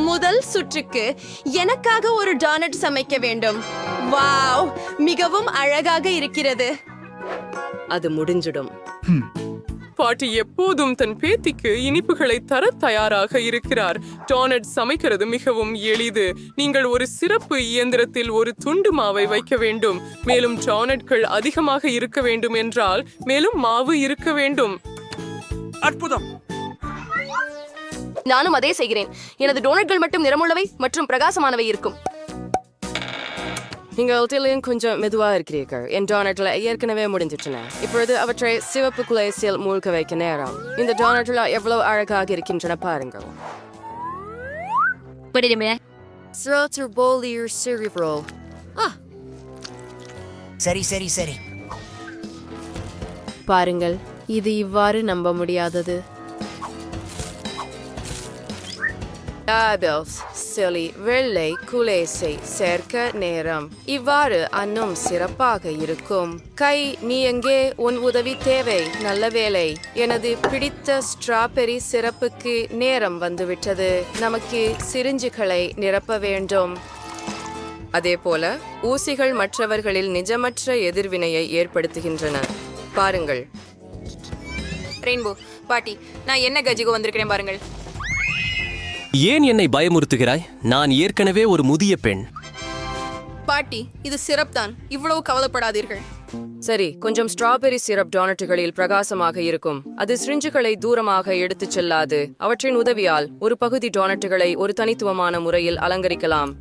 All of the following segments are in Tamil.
முதல் சுற்றுக்கு எனக்காக ஒரு டோனட் சமைக்க வேண்டும். வாவ், மிகவும் அழகாக இருக்கிறது. அது முடிஞ்சிடும். பாட்டி எப்போதும் தன் பேத்திக்கு இனிப்புகளை தர தயாராக இருக்கிறார். டோனட் சமைக்கிறது மிகவும் எளிது. நீங்கள் ஒரு சிறப்பு இயந்திரத்தில் ஒரு துண்டு மாவை வைக்க வேண்டும். மேலும் டோனட்கள் அதிகமாக இருக்க வேண்டும் என்றால் மேலும் மாவு இருக்க வேண்டும். அற்புதம். நானும் அதே செய்கிறேன். எனது டோனட்கள் மட்டும் நிறமுள்ளவை மற்றும் பிரகாசமானவை இருக்கும். நீங்கள் கொஞ்சம் மெதுவா இருக்கிறீர்கள். என் டோனட்ல ஏற்கனவே முடிஞ்சிட்டன. இப்பொழுது அவற்றை சிவப்பு குலேசில் மூழ்க வைக்க நேரம். இந்த டோனட்ல எவ்வளவு அழகாக இருக்கின்றன பாருங்கள். சரி சரி சரி. பாருங்கள், இது இவ்வாறு நம்ப முடியாதது. வெள்ளை குலேசை சேர்க்க நேரம். இவ்வாறு அன்னும் சிறப்பாக இருக்கும். கை, நீ எங்கே? உன் உதவி தேவை. நல்ல வேலை. எனது பிடித்த ஸ்ட்ராபெரி சிறப்புக்கு நேரம் வந்துவிட்டது. நமக்கு சிரிஞ்சுகளை நிரப்ப வேண்டும். அதே போல ஊசிகள் மற்றவர்களில் நிஜமற்ற எதிர்வினையை ஏற்படுத்துகின்றன. பாருங்கள். ரெயின்போ பாட்டி, நான் என்ன கஜிகோ வந்திருக்கிறேன் பாருங்கள். ஏன் என்னை பயமுறுத்துகிறாய்? நான் ஏற்கனவே ஒரு முதிய பெண். பாட்டி, இது சிரப் தான். இவ்வளவு கவலைப்படாதீர்கள். சரி, கொஞ்சம் ஸ்ட்ராபெரி சிரப் டோனட்டுகளில் பிரகாசமாக இருக்கும். அது சிரிஞ்சுகளை தூரமாக எடுத்துச் செல்லாது. அவற்றின் உதவியால் ஒரு பகுதி டோனட்டுகளை ஒரு தனித்துவமான முறையில் அலங்கரிக்கலாம்.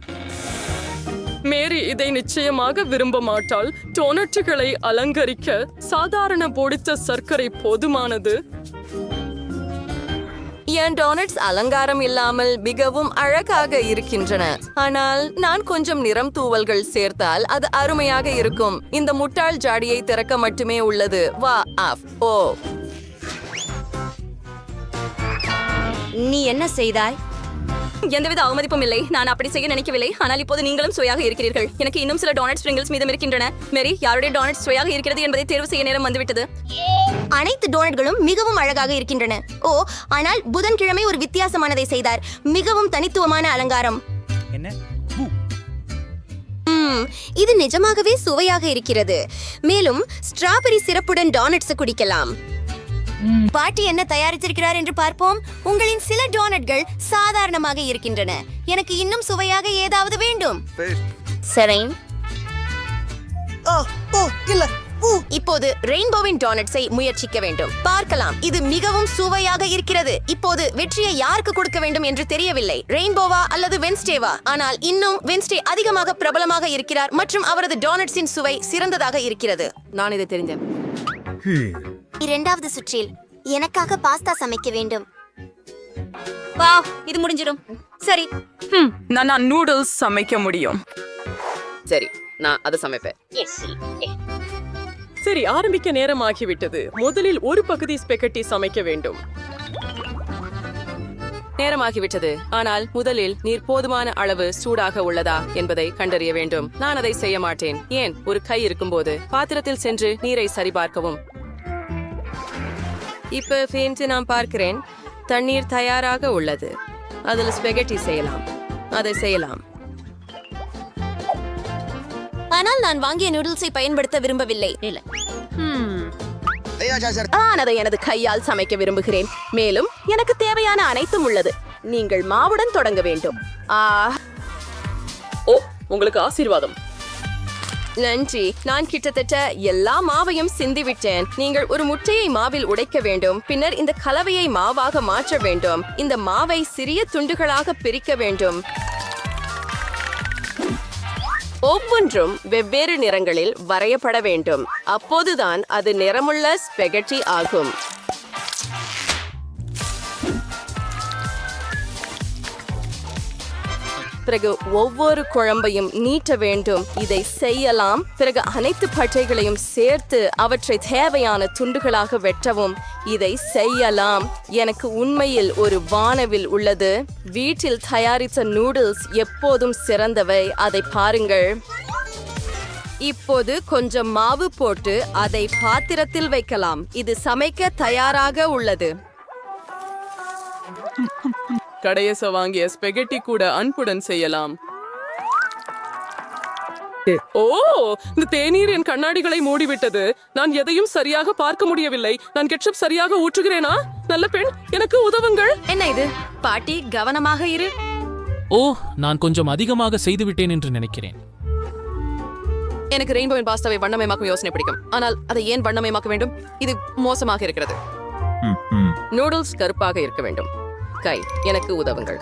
மேரி இதை நிச்சயமாக விரும்ப மாட்டாள். டோனட்டுகளை அலங்கரிக்க சாதாரண பொடித்த சர்க்கரை போதுமானது. என் டோனட்ஸ் அலங்காரம் இல்லாமல் மிகவும் அழகாக இருக்கின்றன. ஆனால் நான் கொஞ்சம் நிறம் தூவல்கள் சேர்த்தால் அது அருமையாக இருக்கும். இந்த முட்டாள் ஜாடியை திறக்க மட்டுமே உள்ளது. வா ஆஃப். ஓ, நீ என்ன செய்தாய்? எந்தவித அவமதிப்பும் இல்லை. நான் அப்படி செய்ய நினைக்கவில்லை. ஆனால் இப்போது நீங்களும் சுவையாக இருக்கிறீர்கள். எனக்கு இன்னும் சில டோனட் ஸ்பிரிங்கிள்ஸ் மீதம் இருக்கின்றன. மேரி, யாருடைய டோனட் சுவையாக இருக்கிறது என்பதை தேர்வு செய்ய நேரம் வந்துவிட்டது. அனைத்து டோனட்களும் மிகவும் அழகாக இருக்கின்றன. ஓ, ஆனால் புதன்கிழமை ஒரு வித்தியாசமானதை செய்தார். மிகவும் தனித்துவமான அலங்காரம். என்ன? இது நிஜமாகவே சுவையாக இருக்கிறது. மேலும் ஸ்ட்ராபெரி சிறப்புடன் டோனட்ஸ் குடிக்கலாம். பாட்டி என்ன தயாரித்திருக்கிறார் என்று பார்ப்போம். உங்களின் சில டோனட்கள் சாதாரணமாக இருக்கின்றன. எனக்கு இன்னும் சுவையாக ஏதாவது வேண்டும். சரி, இப்போது ரெயின்போவின் டோனட்ஸை முயற்சிக்க வேண்டும். பார்க்கலாம், இது மிகவும் சுவையாக இருக்கிறது. இப்போது வெற்றியை யாருக்கு கொடுக்க வேண்டும் என்று தெரியவில்லை. ரெயின்போவா அல்லது வென்ஸ்டேவா? ஆனால் இன்னும் வென்ஸ்டே அதிகமாக பிரபலமாக இருக்கிறார் மற்றும் அவரது டோனட்ஸின் சுவை சிறந்ததாக இருக்கிறது. நான் இதை தெரிந்தேன். இரண்டாவது சுற்றில் எனக்காக பாஸ்தா சமைக்க வேண்டும். வாவ், இது முடிஞ்சிடும். சரி, நான் நூடுல்ஸ் சமைக்க முடியும். சரி, நான் அதை சமைப்பேன். சரி, ஆரம்பிக்க நேரம் ஆகிவிட்டது. முதலில் ஒரு பகுதி ஸ்பெகட்டி சமைக்க வேண்டும். நேரமாகிவிட்டது. ஆனால் முதலில் நீர் போதுமான அளவு சூடாக உள்ளதா என்பதை கண்டறிய வேண்டும். நான் அதை செய்ய மாட்டேன். ஏன்? ஒரு கை இருக்கும்போது பாத்திரத்தில் சென்று நீரை சரிபார்க்கவும். இப்ப ஃபேன்ட்டு நான் பார்க்கிறேன். தண்ணீர் தயாராக உள்ளது. அதில் ஸ்பெகட்டி செய்யலாம். அதை செய்யலாம். ஆனால் நான் வாங்கிய நூடுல்ஸை பயன்படுத்த விரும்பவில்லை. நான் அதை எனது கையால் சமைக்க விரும்புகிறேன். மேலும் எனக்கு தேவையான அனைத்தும் உள்ளது. நீங்கள் மாவுடன் தொடங்க வேண்டும். ஓ, உங்களுக்கு ஆசீர்வாதம். நன்றி. நான் கிட்டத்தட்ட எல்லா மாவையும் சிந்திவிட்டேன். நீங்கள் ஒரு முட்டையை மாவில் உடைக்க வேண்டும். பின்னர் இந்த கலவையை மாவாக மாற்ற வேண்டும். இந்த மாவை சிறிய துண்டுகளாக பிரிக்க வேண்டும். ஒவ்வொன்றும் வெவ்வேறு நிறங்களில் வரையப்பட வேண்டும். அப்போதுதான் அது நிறமுள்ள ஸ்பெகட்டி ஆகும். பிறகு ஒவ்வொரு குழம்பையும் நீட்ட வேண்டும். இதை செய்யலாம். பிறகு அனைத்து பட்டைகளையும் சேர்த்து அவற்றை தேவையான துண்டுகளாக வெட்டவும். இதை செய்யலாம். எனக்கு உண்மையில் ஒரு வானவில் உள்ளது. வீட்டில் தயாரித்த நூடுல்ஸ் எப்போதும் சிறந்தவை. அதை பாருங்கள். இப்போது கொஞ்சம் மாவு போட்டு அதை பாத்திரத்தில் வைக்கலாம். இது சமைக்க தயாராக உள்ளது. கடையச வாங்கிய ஸ்பெகட்டி கூட அன்புடன் செய்யலாம். ஓ, இந்த தேநீர் என் கண்ணாடிகளை மூடிவிட்டது. நான் எதையும் சரியாக பார்க்க முடியவில்லை. நான் கெட்சப் சரியாக ஊற்றுகிறேனா? நல்ல பெண், எனக்கு உதவுங்கள். என்ன இது? பாட்டி, கவனமாக இரு. ஓ, நான் கொஞ்சம் அதிகமாக செய்துவிட்டேன் என்று நினைக்கிறேன். எனக்கு ரெயின்போவின் பாஸ்தாவை வண்ணமயமாக்கும் யோசனை பிடிக்கும். ஆனால் அதை ஏன் வண்ணமயமாக்க வேண்டும்? இது மோசமாக இருக்கிறது. நூடுல்ஸ் கருப்பாக இருக்க வேண்டும். கை, எனக்கு உதவுங்கள்.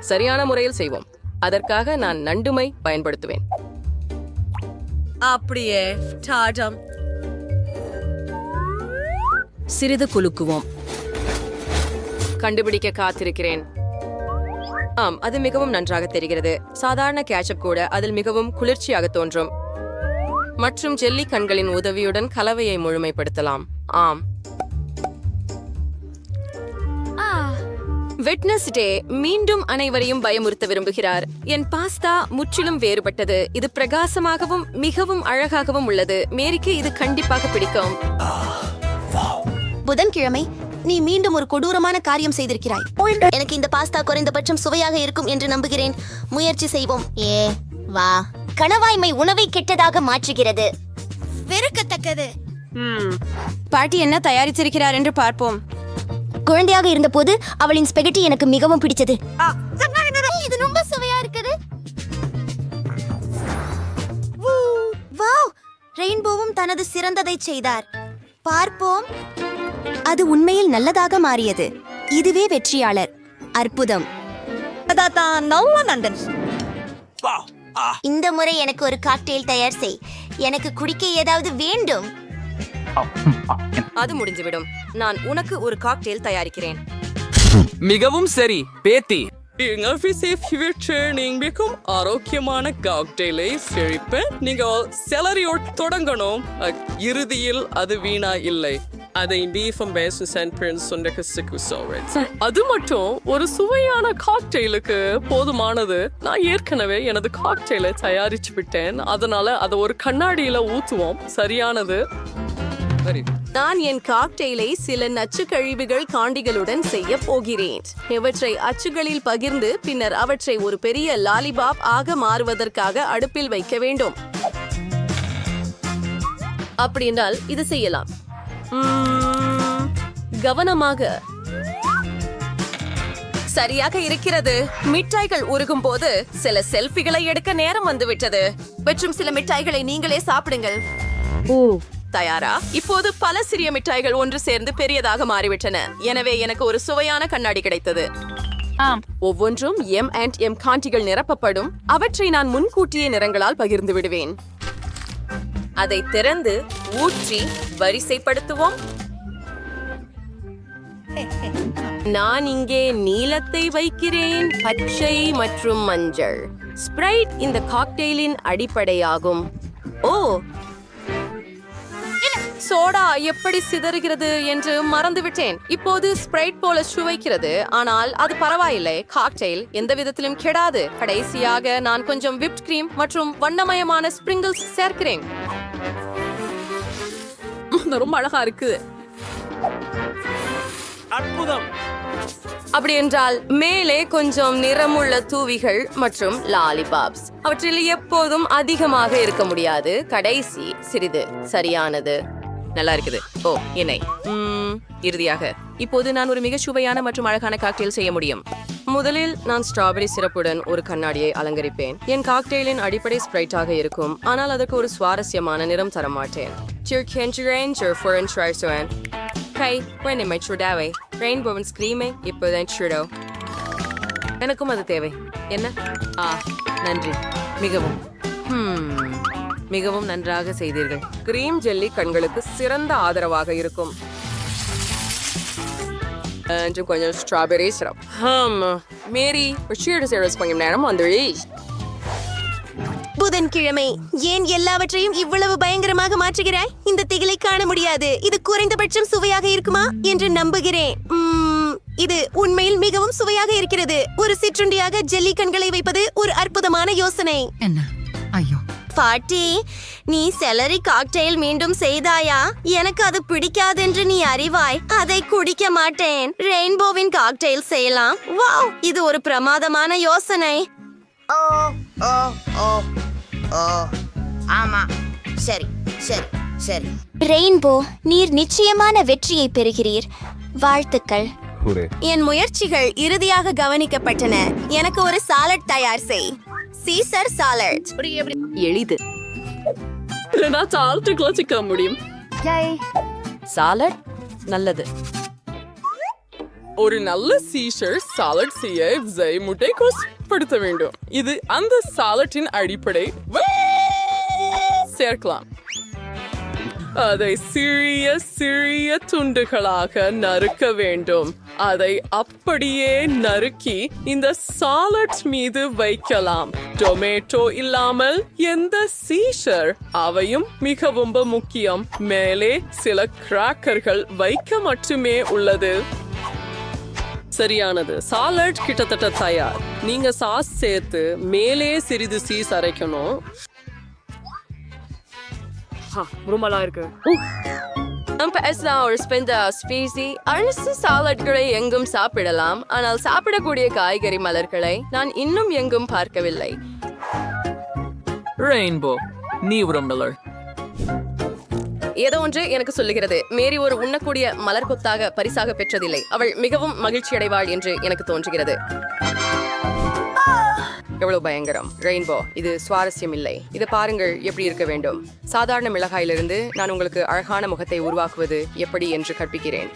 சரியான முறையில் செய்வோம். அதற்காக நான் நண்டுமை பயன்படுத்துவேன். அப்படியே டாடம். சிறிது குலுக்குவோம். கண்டுபிடிக்க காத்திருக்கிறேன். ஆம், அது மிகவும் நன்றாக தெரிகிறது. சாதாரண கேட்சப் கூட அதில் மிகவும் குளிர்ச்சியாக தோன்றும். மற்றும் ஜெல்லி கண்களின் உதவியுடன் கலவையை முழுமைப்படுத்தலாம். ஆம். வெட்னஸ்டே மீண்டும் அனைவரையும் பயமுறுத்த விரும்புகிறார். என் பாஸ்தா முற்றிலும் வேறுபட்டது. இது பிரகாசமாகவும் மிகவும் அழகாகவும் உள்ளது. மேரிக்கு இது கண்டிப்பாக பிடிக்கும். புதன்கிழமை நீ மீண்டும் ஒரு கொடூரமான காரியம் செய்திருக்கிறாய். எனக்கு இந்த பாஸ்தா குறைந்தபட்சம் சுவையாக இருக்கும் என்று நம்புகிறேன். முயற்சி செய்வோம். வா, கணவாய்மை உணவை கெட்டதாக மாற்றுகிறது. வெறுக்கத்தக்கது. பாட்டி என்ன தயாரித்திருக்கிறார் என்று பார்ப்போம். குழந்தையாக இருந்தபோது அவளின் ஸ்பெகட்டி எனக்கு மிகவும் பிடிச்சது. இது ரொம்ப சுவையா இருக்குது. வாவ், ரெயின்போவும் தனது சிறந்ததை செய்தார். பார்ப்போம். அது உண்மையில் நல்லதாக மாறியது. இதுவே வெற்றியாளர். அற்புதம். இந்த முறை எனக்கு ஒரு காக்டெயில் தயார் செய். எனக்கு குடிக்க ஏதாவது வேண்டும். அது முடிஞ்சுவிடும். நான் உனக்கு ஒரு காக்டெயில் தயாரிக்கிறேன். மிகவும் சரி பேத்தி. மிகவும் ஆரோக்கியமான காக்டெயிலை செழிப்பேன். நீங்கள் செலரியோடு தொடங்கணும். இறுதியில் அது வீணா இல்லை. அதை அது மட்டும் ஒரு சுவையான காக்டெயிலுக்கு போதுமானது. நான் ஏற்கனவே எனது காக்டெயிலை தயாரிச்சு விட்டேன். அதனால அதை ஒரு கண்ணாடியில ஊத்துவோம். சரியானது. நான் என் காக்டெயிலை சில நச்சு கழிவுகள் காண்டிகளுடன் செய்ய போகிறேன். இவற்றை அச்சுகளில் பகிர்ந்து பின்னர் அவற்றை ஒரு பெரிய லாலிபாப் ஆக மாறுவதற்காக அடுப்பில் வைக்க வேண்டும். அப்படி என்றால் இது செய்யலாம். கவனமாக. சரியாக இருக்கிறது. மிட்டாய்கள் உருகும் போது சில செல்ஃபிகளை எடுக்க நேரம் வந்துவிட்டது. மற்றும் சில மிட்டாய்களை நீங்களே சாப்பிடுங்கள். தயாரா? இப்போது பல சிறிய மிட்டாய்கள் ஒன்று சேர்ந்து பெரியதாக மாறிவிட்டன. எனவே எனக்கு ஒரு சுவையான கண்ணாடி கிடைத்தது. ஒவ்வொன்றும் M&M காண்டிகள் நிரப்பப்படும். அவற்றை நான் முன்கூட்டிய நிறங்களால் பகிர்ந்து விடுவேன். அதை திறந்து ஊற்றி வரிசைப்படுத்துவோம். நான் இங்கே நீலத்தை வைக்கிறேன், பச்சை மற்றும் மஞ்சள். ஸ்ப்ரைட் இந்த காக்டெயிலின் அடிப்படையாகும். ஓ, சோடா எப்படி சிதறுகிறது என்று மறந்துவிட்டேன். இப்போது ஸ்ப்ரைட் போல சுவைக்கிறது, ஆனால் அது பரவாயில்லை. காக்டெயில் எந்த விதத்திலும் கெடாது. கடைசியாக நான் கொஞ்சம் விப்ட் கிரீம் மற்றும் வண்ணமயமான ஸ்பிரிங்கிள்ஸ் சேர்க்கிறேன். ரொம்ப அழகா இருக்கு. அற்புதம். அப்படி என்றால் மேலே கொஞ்சம் நிறமுள்ள தூவிகள் மற்றும் லாலிபாப்ஸ். அவற்றில் எப்போதும் அதிகமாக இருக்க முடியாது. கடைசி சிறிது. சரியானது. நல்லா இருக்குது. ஓ, எண்ணெய். இறுதியாக இப்போது நான் ஒரு மிக சுவையான மற்றும் அழகான காக்டெயில் செய்ய முடியும். முதலில் நான் ஸ்ட்ராபெரி சிரப்புடன் ஒரு கண்ணாடியை அலங்கரிப்பேன். என் காக்டெயிலின் அடிப்படை ஸ்ப்ரைட்டாக இருக்கும், ஆனால் அதற்கு ஒரு சுவாரஸ்யமான நிறம் தர மாட்டேன். ரெயின்போவின் ஸ்கிரீமை இப்போதான் சுடோ. எனக்கும் அது தேவை. என்ன? நன்றி. மிகவும் நன்றாக செய்தீர்கள். கிரீம் ஜெல்லி கண்களுக்கு சிறந்த ஆதரவாக இருக்கும். கொஞ்சம் ஸ்ட்ராபெரி சிரப். மேரி, கொஞ்சம் நேரம் வந்துடு. புதன்கிழமை ஏன் எல்லாவற்றையும் இவ்வளவு பயங்கரமாக மாற்றுகிறாய்? இந்த திகிலை காண முடியாது. இது குறைந்தபட்சம் சுவையாக இருக்குமா என்று நம்புகிறேன். இது உண்மையில் மிகவும் சுவையாக இருக்கிறது. ஒரு சிற்றுண்டியாக ஜெல்லி கண்களை வைப்பது ஒரு அற்புதமான யோசனை. என்ன? ஐயோ, பாட்டி, நீ செலரி காக்டெயில் மீண்டும் செய்தாயா? எனக்கு அது பிடிக்காதென்று நீ அறிவாய். அதை குடிக்க மாட்டேன். ரெயின்போவின் காக்டெயில் செய்யலாம். வாவ், இது ஒரு பிரமாதமான யோசனை. ஓ ஓ ஓ ஓ ஆமா, சரி சரி சரி. ரெயின்போ, நீர் நிச்சயமான வெற்றியை பெறுகிறீர். வாழ்த்துக்கள். என் முயற்சிகள் இறுதியாக கவனிக்கப்பட்டன. எனக்கு ஒரு சாலட் தயார் செய். Caesar salad. எளிது. சிக்க முடியும். சாலட் நல்லது. ஒரு நல்ல சீஷர் சாலட் செய்ய முட்டைக்கோஸ் படுத்த வேண்டும். இது அந்த சாலட்டின் அடிப்படை. சேர்க்கலாம். அதை சிறிய சிறிய துண்டுகளாக நறுக்க வேண்டும். அதை அப்படியே நறுக்கி இந்த சாலட் மீது வைக்கலாம். டொமேட்டோ இல்லாமல் எந்த சீஷர் அவையும் மிகவும் முக்கியம். மேலே சில கிராக்கர்கள் வைக்க மட்டுமே உள்ளது. சரியானது. சாலட் கிட்டத்தட்ட தயார். நீங்க சாஸ் சேர்த்து மேலே சிறிது சீஸ் அரைக்கணும். ரொம்ப இருக்கு. அரசு சாலட்களை எங்கும் சாப்பிடலாம், ஆனால் சாப்பிடக்கூடிய காய்கறி மலர்களை நான் இன்னும் எங்கும் பார்க்கவில்லை. ரெயின்போ, நீ ஒரு மலர். ஏதோ ஒன்று எனக்கு சொல்லுகிறது, மேரி ஒரு உண்ணக்கூடிய மலர் கொத்தாக பரிசாக பெற்றதில்லை. அவள் மிகவும் மகிழ்ச்சி அடைவாள் என்று எனக்கு தோன்றுகிறது. எவ்வளவு பயங்கரம். ரெயின்போ, இது சுவாரஸ்யம் இல்லை. இதை பாருங்கள் எப்படி இருக்க வேண்டும். சாதாரண மிளகாயிலிருந்து நான் உங்களுக்கு அழகான முகத்தை உருவாக்குவது எப்படி என்று கற்பிக்கிறேன்.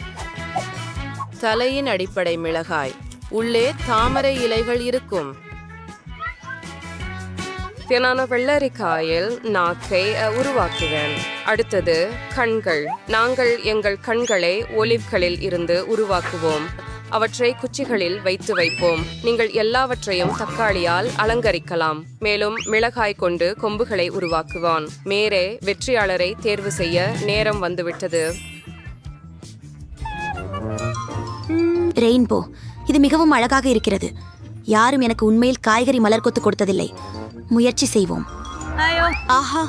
தலையின் அடிப்படை மிளகாய், உள்ளே தாமரை இலைகள் இருக்கும். தேனான வெள்ளரிக்காயில் நாக்கை உருவாக்குவேன். அடுத்தது கண்கள். நாங்கள் எங்கள் கண்களை ஒலிவ்களில் இருந்து உருவாக்குவோம். அவற்றை குச்சிகளில் வைத்து வைப்போம். நீங்கள் எல்லாவற்றையும் தக்காளியால் அலங்கரிக்கலாம். மேலும் மிளகாய் கொண்டு கொம்புகளை உருவாக்குவான். மேரே, வெற்றியாளரை தேர்வு செய்ய நேரம் வந்துவிட்டது. ரெயின்போ, இது மிகவும் அழகாக இருக்கிறது. யாரும் எனக்கு உண்மையில் காய்கறி மலர் கொத்து கொடுத்ததில்லை. முயற்சி செய்வோம். ஆஹா,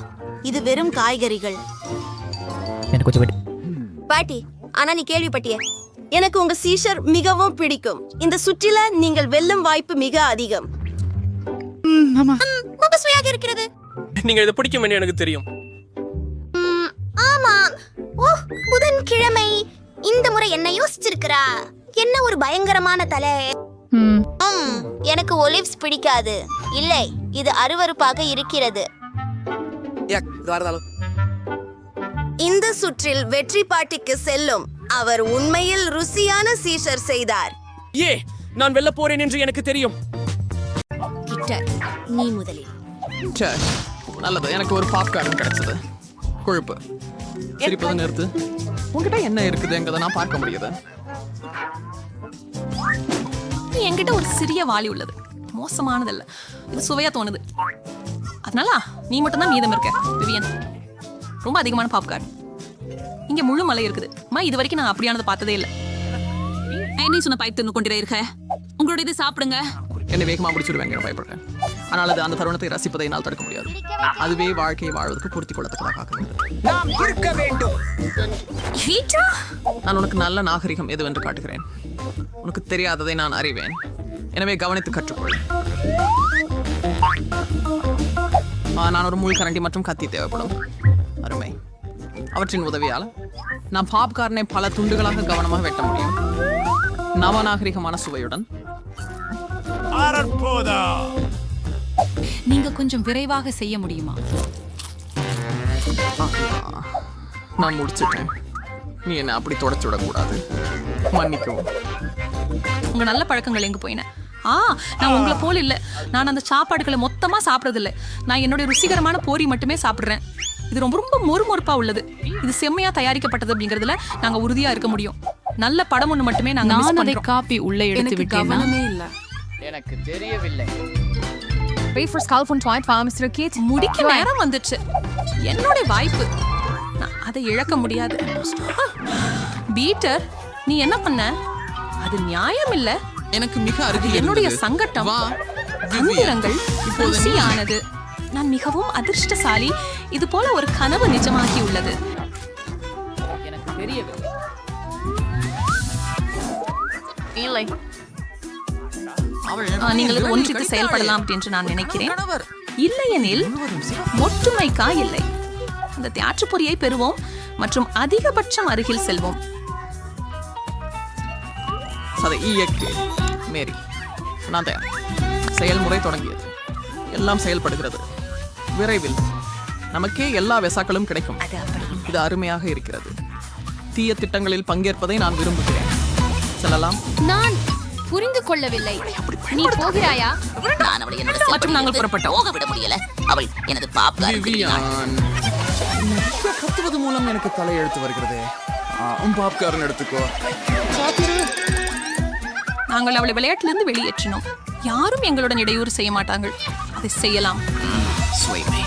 இது வெறும் காய்கறிகள். பாட்டி, ஆனா நீ கேள்விப்பட்டிய? எனக்கு உங்க சீஷர் மிகவும் பிடிக்கும். இந்த சுற்றில நீங்கள் வெல்லும் வாய்ப்பு மிக அதிகம். ரொம்ப சுவையாக இருக்கிறது. நீங்க இதை பிடிக்கும் என்று எனக்கு தெரியும். ஆமா. ஓ, புதன்கிழமை. இந்த முறை என்ன யோசிச்சிருக்கிறா? என்ன ஒரு பயங்கரமான தலை. எனக்கு ஒலிவ்ஸ் பிடிக்காது. இல்லை, இது அருவருப்பாக இருக்கிறது. இந்த சுற்றில் வெற்றி பாட்டிக்கு செல்லும். அவர் உண்மையில் ருசியான சீஷர் செய்தார். நான் வெல்ல போறேன் என்று எனக்கு தெரியும். நீ முதலில். நல்லது, எனக்கு ஒரு பாப்கார்ன் கிடைச்சது. கொழுப்பு. சிரிப்பதை நிறுத்து. உங்ககிட்ட என்ன இருக்குது எங்கதை நான் பார்க்க முடியுது. என்கிட்ட ஒரு சிறிய வாளி உள்ளது. மோசமானதல்ல, இது சுவையா தோணுது. அதனால நீ மட்டும் தான் மீதம் இருக்க. விவியன், ரொம்ப அதிகமான பாப்கார்ன். இங்க முழு மலை இருக்குது. இது வரைக்கும் நான் அப்படியானதை பார்த்ததே இல்லை. நீ சொன்ன பைப் தின்னு கொண்டே இருக்க. உங்களோட இதை சாப்பிடுங்க. என்னை வேகமா முடிச்சுடுவேங்க, பயப்படுறேன். ஆனால் அது அந்த தருணத்தை ரசிப்பதை என்னால் தடுக்க முடியாது. அதுவே வாழ்க்கையை வாழ்வதற்கு பூர்த்தி கொள்ளத்தக்கதாக வேண்டும். நான் உனக்கு நல்ல நாகரிகம் எதுவென்று காட்டுகிறேன். உனக்கு தெரியாததை நான் அறிவேன். எனவே கவனித்து கற்றுக்கொள். நான் ஒரு முள் கரண்டி மற்றும் கத்தி தேவைப்படும். அருமை. அவற்றின் உதவியால் நாம் பாப்கார்னை பல துண்டுகளாக கவனமாக வெட்ட முடியும். நவநாகரிகமான சுவையுடன். நீங்க கொஞ்சம் விரைவாக செய்ய முடியுமா? நான் முடிச்சிட்டேன். நீ என்ன அப்படி தொடச்சு விடக்கூடாது. மன்னிக்கவும். உங்க நல்ல பழக்கங்கள் எங்க போயின? நான் உங்களை போல இல்ல. நான் அந்த சாப்பாடுகளை மொத்தமா சாப்பிடறது இல்ல. நான் என்னுடைய ருசிகரமான போரி மட்டுமே சாப்பிடுறேன். இது ரொம்ப ரொம்ப மொறுமொறுப்பா உள்ளது. இது செம்மையா தயாரிக்கப்பட்டது அப்படிங்கறதுல நாங்க உறுதியா இருக்க முடியும். நல்ல படம் ஒண்ணு மட்டுமே நாங்க மிஸ் பண்றோம். காப்பி உள்ள எடுத்து விட்டேனா? இல்ல, எனக்கு தெரியவில்லை. முடிக்க நேரம் வந்துச்சு. என்னோட வாய்ப்பு. நான் அதை இழக்க முடியாது. பீட்டர், நீ என்ன பண்ண? அது நியாயம் இல்ல. எனக்கு மிக அருகில் என்னுடைய சங்கட்டம். தந்திரங்கள் ருசியானது. நான் மிகவும் அதிர்ஷ்டசாலி. இது போல ஒரு கனவு நிஜமாகி உள்ளது. எனக்கு தெரியவில்லை. இல்லை. நீங்கள் இது ஒன்றித்து செயல்படலாம் என்று நான் நினைக்கிறேன். கணவர் இல்லையெனில் ஒற்றுமைக்கா இல்லை. இந்த தியாற்று பொறியை பெறுவோம் மற்றும் அதிகபட்சம் அருகில் செல்வோம். சதை இயக்கு மேரி. நான் தயார். செயல்முறை தொடங்கியது. எல்லாம் செயல்படுகிறது. விரைவில் நமக்கே எல்லா வெசாக்களும் கிடைக்கும். இது அருமையாக இருக்கிறது. தீய திட்டங்களில் பங்கேற்பதை நான் விரும்புகிறேன். செல்லலாம். நான் புரிந்து கொள்ளவில்லை. நீ போகிறாயா? நான் அவளை என்னோட மற்றும் நாங்கள் புறப்பட்டோம். போக விட முடியல. அவள் எனது பாப்கார்னுக்கு விவியான். நிறைய கத்துவது மூலம் எனக்கு தலையெழுத்து வருகிறது. பாப்கார்ன் எடுத்துக்கோ. நாங்கள் அவளை விளையாட்டிலிருந்து வெளியேற்றினோம். யாரும் எங்களுடன் இடையூறு செய்ய மாட்டார்கள். அதை செய்யலாம். சுவைமை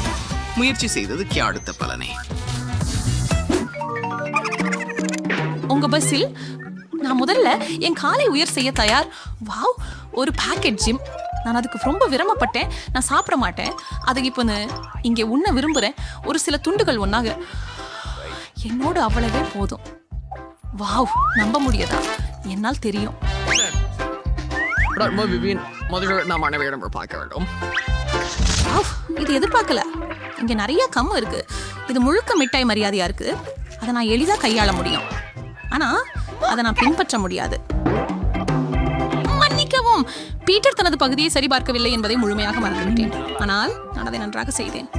முயற்சி செய்ததுக்கு அடுத்த பலனை. உங்க பஸ்ஸில் நான் முதல்ல என் காலை உயர் செய்ய தயார். வாவ், ஒரு பாக்கெட் ஜிம். நான் அதுக்கு ரொம்ப விரும்பப்பட்டேன். நான் சாப்பிட மாட்டேன். அதுக்கு இப்போ இங்கே உண்ண விரும்புகிறேன். ஒரு சில துண்டுகள் ஒன்றாக என்னோடு அவ்வளவே போதும். வாவ், நம்ப முடியாதா? என்னால் தெரியும். விவியன், முதல்ல நாம் அனைவரிடம் பார்க்க வேண்டும். வாவ், இது எதிர்பார்க்கல. இங்கே நிறைய கம் இருக்கு. இது முழுக்க மிட்டாய் மரியாதையா இருக்கு. அதை நான் எளிதாக கையாள முடியும். ஆனா அதை நான் பின்பற்ற முடியாது. மன்னிக்கவும், பீட்டர் தனது பகுதியை சரிபார்க்கவில்லை என்பதை முழுமையாக மறந்துவிட்டேன். ஆனால் நான் அதை நன்றாக செய்தேன்.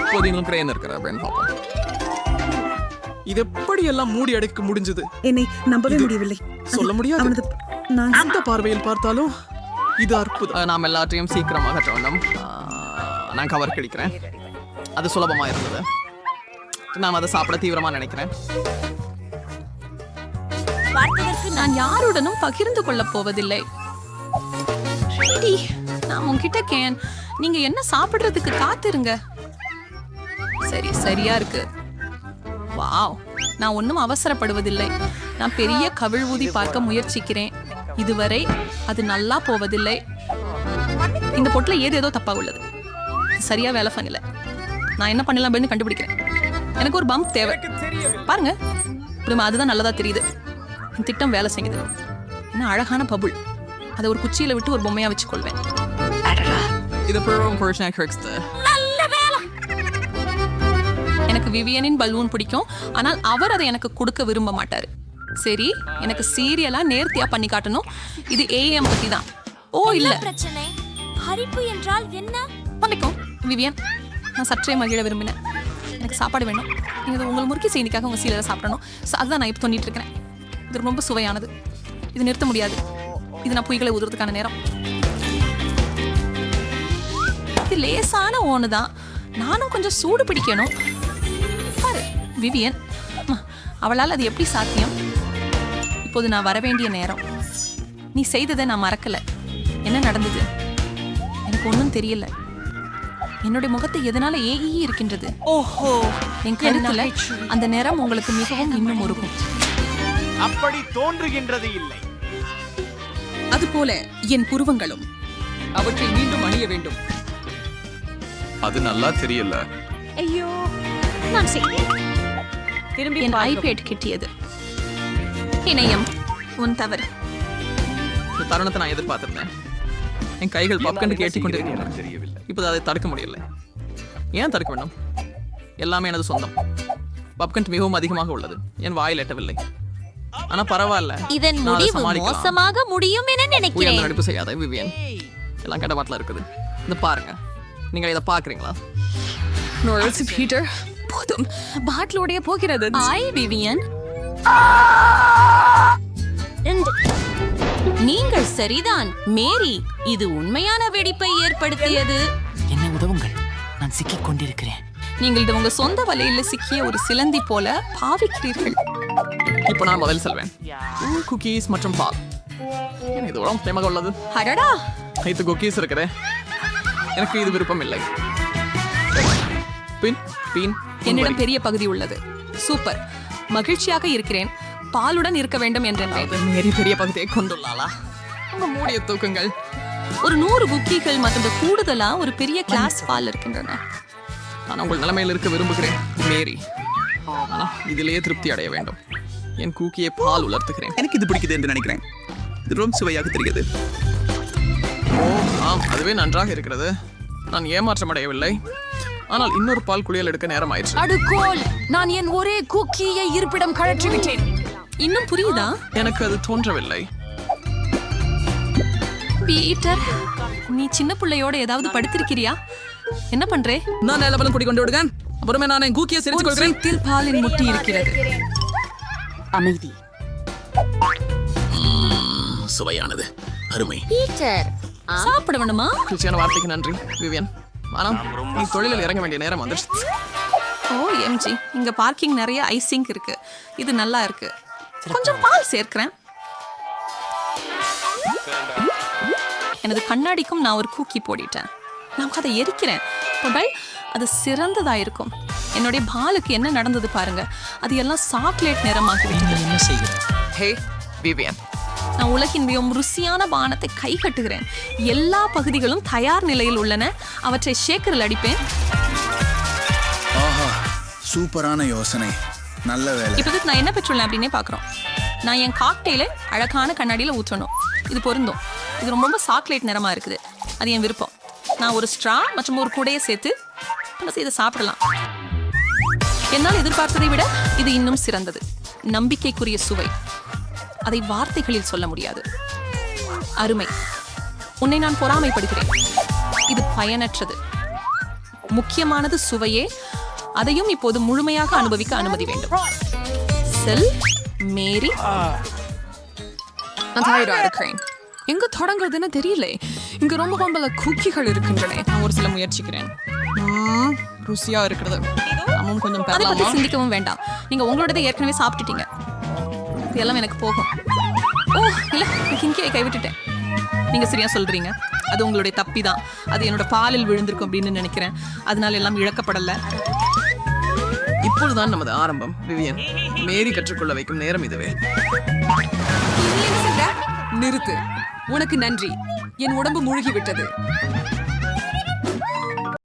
இப்போது கிரேன் இருக்கிறேன். இது எப்படி எல்லாம் மூடி அடைக்க முடிஞ்சது? என்னை நம்பவே முடியவில்லை. சொல்ல முடியாது. அவனது நான் எந்த பார்வையில் பார்த்தாலும் இது அற்புதம். நாம் எல்லாத்தையும் சீக்கிரமாக அகற்ற வேண்டும். நான் கவர் கிடைக்கிறேன். அது சுலபமா இருந்தது. நான் அதை சாப்பிட தீவிரமா நினைக்கிறேன். நான் யாருடனும் பகிர்ந்து கொள்ளப் போவதில்லை. ஷீடி, நான் உன்கிட்ட கேன். நீங்க என்ன சாப்பிடுறதுக்கு காத்திருங்க. சரி, சரியா இருக்கு. வாவ், நான் ஒன்றும் அவசரப்படுவதில்லை. நான் பெரிய கவிழ் ஊதி பார்க்க முயற்சிக்கிறேன். இதுவரை அது நல்லா போவதில்லை. இந்த பொட்டில ஏதோ தப்பா உள்ளது. இது சரியா வேலை பண்ணல. நான் என்ன பண்ணலாம் அப்படின்னு கண்டுபிடிக்கிறேன். எனக்கு ஒரு பம்ப் தேவை. பாருங்க, அதுதான் நல்லதா தெரியுது. என் திட்டம் வேலை செய்யுது. என்ன அழகான பபுள். அதை ஒரு குச்சியில விட்டு ஒரு பொம்மையா வச்சுக்கொள்வேன். எனக்கு விவியனின் பலூன் பிடிக்கும். ஆனால் அவர் அதை எனக்கு கொடுக்க விரும்ப மாட்டாரு. சரி, எனக்கு சீரியலா நேர்த்தியா பண்ணி காட்டணும். இது ஏஎம் பத்தி தான். ஓ இல்ல, பிரச்சனை ஹரிப்பு என்றால் என்ன? பண்ணிக்கும் விவியன். நான் சற்றே மகிழ விரும்பினேன். எனக்கு சாப்பாடு வேணும். நீங்க உங்கள் முறுக்கி செய்திக்காக உங்க சீரியலை சாப்பிடணும். அதுதான் நான் இப்போ தோண்டிட்டு இருக்கிறேன். இது ரொம்ப சுவையானது. இது நிறுத்த முடியாது. இது நான் பொய்களை ஊதுறதுக்கான நேரம். இது லேசான ஓனு தான். நானும் கொஞ்சம் சூடு பிடிக்கணும். பாரு விவியன், அவளால் அது எப்படி சாத்தியம்? இப்போது நான் வர வேண்டிய நேரம். நீ செய்ததை நான் மறக்கல. என்ன நடந்தது? எனக்கு ஒன்றும் தெரியல. என்னுடைய முகத்தை எதனால ஏஇ இருக்கின்றது? ஓஹோ, என் கருத்துல அந்த நேரம் உங்களுக்கு மிகவும் இன்னும் உருகும். அப்படி தோன்றுகின்றது இல்லை. அதுபோல என் புருவங்களும். அவற்றை மீண்டும் அணிய வேண்டும். அது நல்லா தெரியல. ஐயோ, நான் செய்தேன். என் ஐபேட் கிட்டியது. இணையம் உன் தவறு. இந்த தருணத்தை நான் எதிர்பார்த்திருந்தேன். என் கைகள் பாப்கார்ன் கேட்டுக்கொண்டிருக்கின்றன. இப்போது அதை தடுக்க முடியல. ஏன் தடுக்க வேண்டும்? எல்லாமே எனது சொந்தம். பாப்கார்ன் மிகவும் அதிகமாக உள்ளது. என் வாயில் எட்டவில்லை. ஆனா பரவாயில்ல. இதன் முடிவு மோசமாக முடியும் என நினைக்கிறேன். நடிப்பு செய்யாத விவியன். எல்லாம் கெட்ட பாட்டில் இருக்குது. இந்த பாருங்க, நீங்க இதை பாக்குறீங்களா? பீட்டர், போதும். பாட்டிலோடைய போகிறது. ஐ விவியன், நீங்கள் சரிதான் மேரி. இது உண்மையான வெடிப்பை ஏற்படுத்தியது. என்ன உதவுங்கள், நான் சிக்கிக் கொண்டிருக்கிறேன். நீங்கள் இது உங்க சொந்த வலையில சிக்கிய ஒரு சிலந்தி போல பாவிக்கிறீர்கள். இப்போ நான் முதல் செல்வேன். குக்கீஸ் மற்றும் பால். இது உடம்பு உள்ளது. அடடா, இது குக்கீஸ் இருக்கிறே. எனக்கு இது விருப்பம் இல்லை. என்னிடம் பெரிய பகுதி உள்ளது. சூப்பர், மகிழ்ச்சியாக இருக்கிறேன். பாலுடன் இருக்க வேண்டும் என்றேன். மேரி பெரிய பகுதியை கொண்டுள்ளாளா? மூடிய தூக்குங்கள். ஒரு 100 குக்கீகள் மற்றும் கூடுதலா ஒரு பெரிய கிளாஸ் பால் இருக்கின்றன. நான் உங்கள் நிலைமையில் இருக்க விரும்புகிறேன் மேரி. ஆனா இதிலேயே திருப்தி அடைய வேண்டும். என் கூக்கியை பால் உலர்த்துகிறேன். எனக்கு இது பிடிக்குது என்று நினைக்கிறேன். இது ரொம்ப சுவையாக தெரிகிறது. ஓ ஆம், அதுவே நன்றாக இருக்கிறது. நான் ஏமாற்றம் அடையவில்லை. ஆனால் இன்னொரு பால் குளியல் எடுக்க நேரம் ஆயிடுச்சு. அடுக்கோல், நான் என் ஒரே குக்கியை இருப்பிடம் கழற்றி விட்டேன். இன்னும் புரியுதா? எனக்கு அது தோன்றவில்லை. பீட்டர், நீ சின்ன பிள்ளையோட ஏதாவது படுத்திருக்கிறியா? என்ன பண்றே? நான் நிலவலம் குடிக்கொண்டு விடுகிறேன். அப்புறமே நான் என் கூக்கியை சிரித்துக் கொள்கிறேன். பாலின் முட்டி இருக்கிறது. அமைதி. சுவையானது. அருமை. பீட்டர், சாப்பிட வேணுமா? குளிர்ச்சியான வார்த்தைக்கு நன்றி விவியன். ஆனால் நீ தொழிலில் இறங்க வேண்டிய நேரம் வந்துடுச்சு. ஓ எம்ஜி, இங்க பார்க்கிங் நிறைய ஐசிங் இருக்கு. இது நல்லா இருக்கு. கொஞ்சம் பால் சேர்க்கிறேன். எனது கண்ணாடிக்கும் நான் ஒரு கூக்கி போடிட்டேன். நான் அதை எரிக்கிறேன். அது சிறந்ததா இருக்கும். என்னுடைய பாலுக்கு என்ன நடந்தது பாருங்க. அது எல்லாம் சாக்லேட் நிறமாகிவிட்டது. என்ன செய்கிறேன்? ஹே விவியன், நான் உலகின் மிகவும் ருசியான பானத்தை கை கட்டுகிறேன். எல்லா பகுதிகளும் தயார் நிலையில் உள்ளன. அவற்றை ஷேக்கரில் அடிப்பேன். ஆஹா, சூப்பரான யோசனை. நல்ல வேலை. இப்போதைக்கு நான் என்ன பெற்றுள்ளேன் அப்படின்னே பார்க்குறோம். நான் என் காக்டெயிலை அழகான கண்ணாடியில் ஊற்றணும். இது பொருந்தும். இது ரொம்ப சாக்லேட் நிறமா இருக்குது. அது என் விருப்பம். நான் ஒரு ஸ்ட்ரா மற்றும் ஒரு குடையை சேர்த்து இதை சாப்பிடலாம். என்னால் எதிர்பார்த்ததை விட இது இன்னும் சிறந்தது. நம்பிக்கைக்குரிய சுவை. அதை வார்த்தைகளில் சொல்ல முடியாது. அருமை. உன்னை நான் பொறாமைப்படுகிறேன். இது பயனற்றது. முக்கியமானது சுவையே. அதையும் இப்போது முழுமையாக அனுபவிக்க அனுமதி வேண்டும். செல் மேரி. நான் தயாரா இருக்கிறேன். எங்க தொடங்குறதுன்னு தெரியல. இங்க ரொம்ப பல குக்கிகள் இருக்கின்றன. நான் ஒரு சில முயற்சிக்கிறேன். ருசியா இருக்கிறது. நாமும் கொஞ்சம் அதை பத்தி பெறலாமா? சிந்திக்கவும் வேண்டாம். நீங்க உங்களோடதை ஏற்கனவே சாப்பிட்டுட்டீங்க. இதெல்லாம் எனக்கு போகும். ஓ இல்ல, இங்கே கைவிட்டுட்டேன். நீங்க சரியா சொல்றீங்க. அது உங்களுடைய தப்பி தான். அது என்னோட பாலில் விழுந்திருக்கும் அப்படின்னு நினைக்கிறேன். அதனால எல்லாம் இழக்கப்படல. இப்பொழுதுதான் நமது ஆரம்பம் விவியன். மேரி கற்றுக்கொள்ள வைக்கும் நேரம் இதுவே. நிறுத்து. உனக்கு நன்றி. என் உடம்பு மூழ்கி விட்டது.